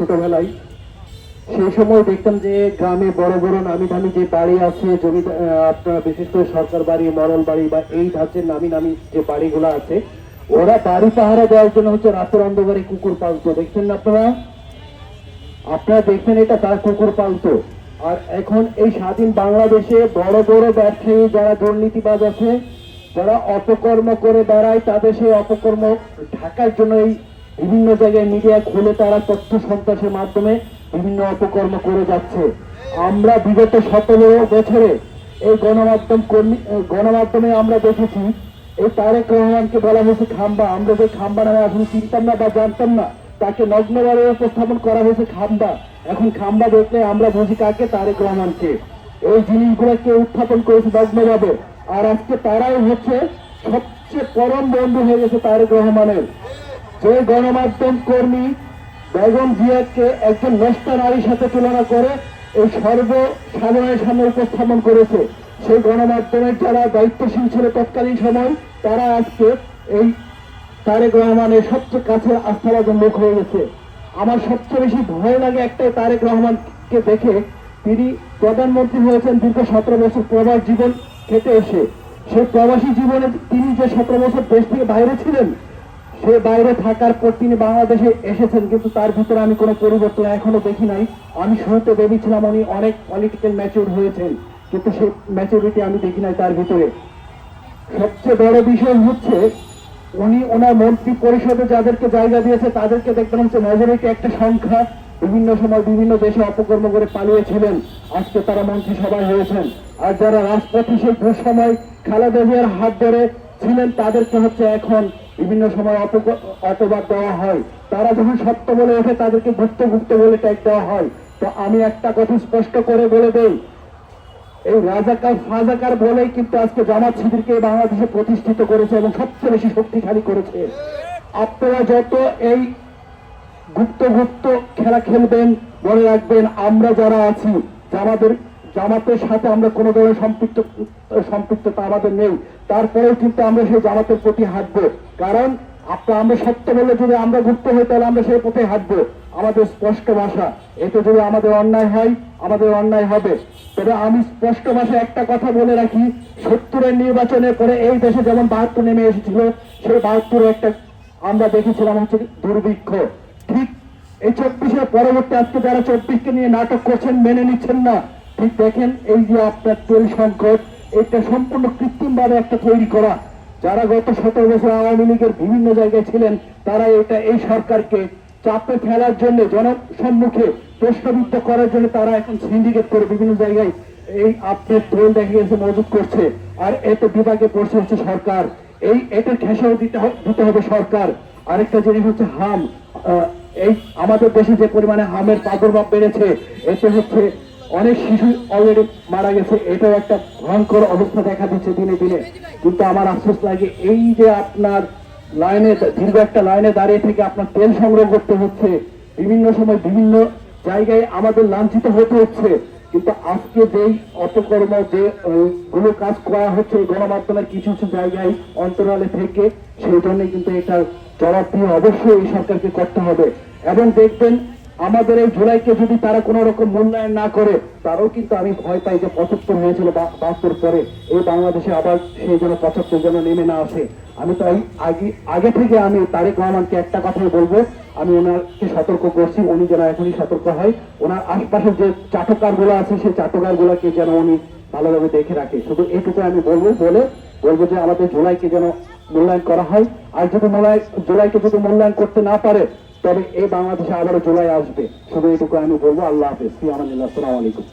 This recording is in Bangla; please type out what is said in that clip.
ছোটবেলায় সেই সময় দেখতাম যে গ্রামে বড় বড় নামি দামি যে বাড়ি আছে জমি, আপনার বিশেষ করে সরকার বাড়ি, মরল বাড়ি বা এই ধাঁচের নামি নামি যে বাড়িগুলো আছে, ওরা বাড়ি পাহারা দেওয়ার জন্য হচ্ছে রাতের অন্ধকারে কুকুর পালতো। দেখছেন না আপনারা? আপনারা দেখছেন এটা, তার কুকুর পালতো। আর এখন এই স্বাধীন বাংলাদেশে বড় বড় ব্যবসায়ী যারা দুর্নীতিবাজ আছে, যারা অপকর্ম করে বেড়ায়, তাদের সেই অপকর্ম ঢাকার জন্য এই বিভিন্ন জায়গায় মিডিয়া খুলে তারা তথ্য সন্ত্রাসের মাধ্যমে বিভিন্ন অপকর্ম করে যাচ্ছে। আমরা বিগত 17 বছরে এই গণমাধ্যমে আমরা দেখেছি এই তারেক রহমানকে বলা হয়েছে খাম্বা। আমরা যে খাম্বা নামে আসলে চিনতাম না বা জানতাম না, তাকে নগ্নভাবে উপস্থাপন করা হয়েছে খাম্বা। এখন খাম্বা দেখলে আমরা বুঝি কাকে? তারেক রহমানকে। এই জিনিসগুলোকে উত্থাপন করেছে নগ্নভাবে। আর আজকে তারাই হচ্ছে সবচেয়ে পরম বন্ধু হয়ে গেছে তারেক রহমানের। যে গণমাধ্যম কর্মী বেগম জিয়াকে একজন নষ্টা নারীর সাথে তুলনা করে এই সর্বসাধারণের সামনে উপস্থাপন করেছে, সেই গণমাধ্যমের যারা দায়িত্বশীল ছিল তৎকালীন সময়, তারা আজকে এই তারেক রহমানের সবচেয়ে কাছের আস্থাভাজন মুখ হয়ে গেছে। আমার সবচেয়ে বেশি ভয় লাগে একটাই, তারেক রহমানকে দেখে। তিনি প্রধানমন্ত্রী হয়েছেন দীর্ঘ 17 বছর প্রবাস জীবন খেটে এসে। সেই প্রবাসী জীবনে তিনি যে 17 বছর দেশ থেকে বাইরে ছিলেন, সে বাইরে থাকার পর তিনি বাংলাদেশে এসেছেন, কিন্তু তার ভিতরে আমি কোনো পরিবর্তন এখনো দেখি নাই। আমি শুরুতে ভেবেছিলাম উনি অনেক পলিটিক্যাল ম্যাচিউর হয়েছেন, কিন্তু সেই ম্যাচুরিটি আমি দেখি নাই তার ভিতরে। সবচেয়ে বড় বিষয় হচ্ছে উনি ওনার মন্ত্রী পরিষদে যাদেরকে জায়গা দিয়েছে তাদেরকে দেখবেন হচ্ছে মেজরিটি একটা সংখ্যা বিভিন্ন সময় বিভিন্ন দেশে অপকর্ম করে পালিয়েছিলেন, আজকে তারা মন্ত্রিসভায় হয়েছেন। আর যারা রাজপথে সেই দুঃসময় খালেদা জিয়ার হাত ধরে ছিলেন, তাদেরকে হচ্ছে এখন বিভিন্ন সময় অপবাদ দেওয়া হয়। তারা যখন সত্য বলে ওঠে তাদেরকে গুপ্ত গুপ্ত বলে ট্যাগ দেওয়া হয়। তো আমি একটা কথা স্পষ্ট করে বলে দেই, এই রাজাকার ফাজাকার বলেই কিন্তু আজকে জামাত শিবিরকে বাংলাদেশে প্রতিষ্ঠিত করেছে এবং সবচেয়ে বেশি শক্তিশালী করেছে। আপনারা যত এই গুপ্ত গুপ্ত খেলা খেলবেন, মনে রাখবেন আমরা যারা আছি জামাতের সাথে আমরা কোনো ধরনের সম্পৃক্ততা আমাদের নেই। তারপরেও কিন্তু আমরা সেই জামাতের প্রতি হাঁটবো, কারণ আমরা সত্য বলে যদি আমরা গুপ্ত হই তাহলে আমরা সেই পথে হাঁটবো। আমাদের স্পষ্ট ভাষা, এতে যদি আমাদের অন্যায় হয় আমাদের অন্যায় হবে। তবে আমি স্পষ্ট ভাষায় একটা কথা বলে রাখি, 70-এর নির্বাচনের পরে এই দেশে যেমন 72 নেমে এসেছিল, সেই 72 একটা আমরা দেখেছিলাম হচ্ছে দুর্ভিক্ষ। ঠিক এই 24-এর পরবর্তী আজকে যারা 24-কে নিয়ে নাটক করছেন, মেনে নিচ্ছেন না, ঠিক দেখেন এই যে আপনার তেল সংকট, এটা সম্পূর্ণ কৃত্রিমভাবে একটা তৈরি করা। যারা গত 17 বছর আওয়ামী লীগের বিভিন্ন জায়গায় ছিলেন, তারা এই সরকারকে চাপে ফেলার জন্য, জনসম্মুখে প্রশ্নবিদ্ধ করার জন্য তারা এখন সিন্ডিকেট করে বিভিন্ন জায়গায় এই আপনার তেল দেখা গেছে মজুত করছে। আর এতে বিভাগে পড়ছে হচ্ছে সরকার। এটার খেসাও দিতে হবে সরকার। আরেকটা জিনিস হচ্ছে হাম। এই আমাদের দেশে যে পরিমাণে হামের প্রাদুর্ভাব বেড়েছে, এতে হচ্ছে অনেক শিশু অলরেডি মারা গেছে। এটাও একটা ভয়ঙ্কর অবস্থা দেখা দিচ্ছে দিনে দিনে। কিন্তু আমার আফসোস লাগে, এই যে আপনার দীর্ঘ একটা লাইনে দাঁড়িয়ে থেকে আপনার তেল সংগ্রহ করতে হচ্ছে, বিভিন্ন সময় বিভিন্ন জায়গায় আমাদের লাঞ্ছিত হতে হচ্ছে, কিন্তু আজকে যেই অপকর্ম গুলো কাজ করা হচ্ছে গণমাধ্যমের কিছু কিছু জায়গায় অন্তরালে থেকে, সেই জন্যই কিন্তু এটা জবাবদিহি অবশ্যই এই সরকারকে করতে হবে। এবং দেখবেন আমাদের এই জুলাইকে যদি তারা কোন রকম মূল্যায়ন না করে, তারাও কিন্তু আমি ভয় পাই যে 75 হয়েছিল 72 পরে এই বাংলাদেশে আবার সেই জন্য 75 যেন নেমে না আসে। আমি তাই আগে থেকে আমি তারেক রহমানকে একটা কথাই বলবো, আমি ওনাকে সতর্ক করছি, উনি যেন এখনই সতর্ক হয়। ওনার আশপাশে যে চাটকার গুলো আছে সেই চাটকার গুলাকে যেন উনি ভালোভাবে দেখে রাখে। শুধু এটুকু আমি বলবো যে আমাদের জুলাইকে যেন মূল্যায়ন করা হয়। আর যদি জুলাইকে যদি মূল্যায়ন করতে না পারে, তবে এই বাংলাদেশে আবারও জুলাই আসবে। শুধু এটুকু আমি বলবো। আল্লাহ হাফেজ। আসসালামু আলাইকুম।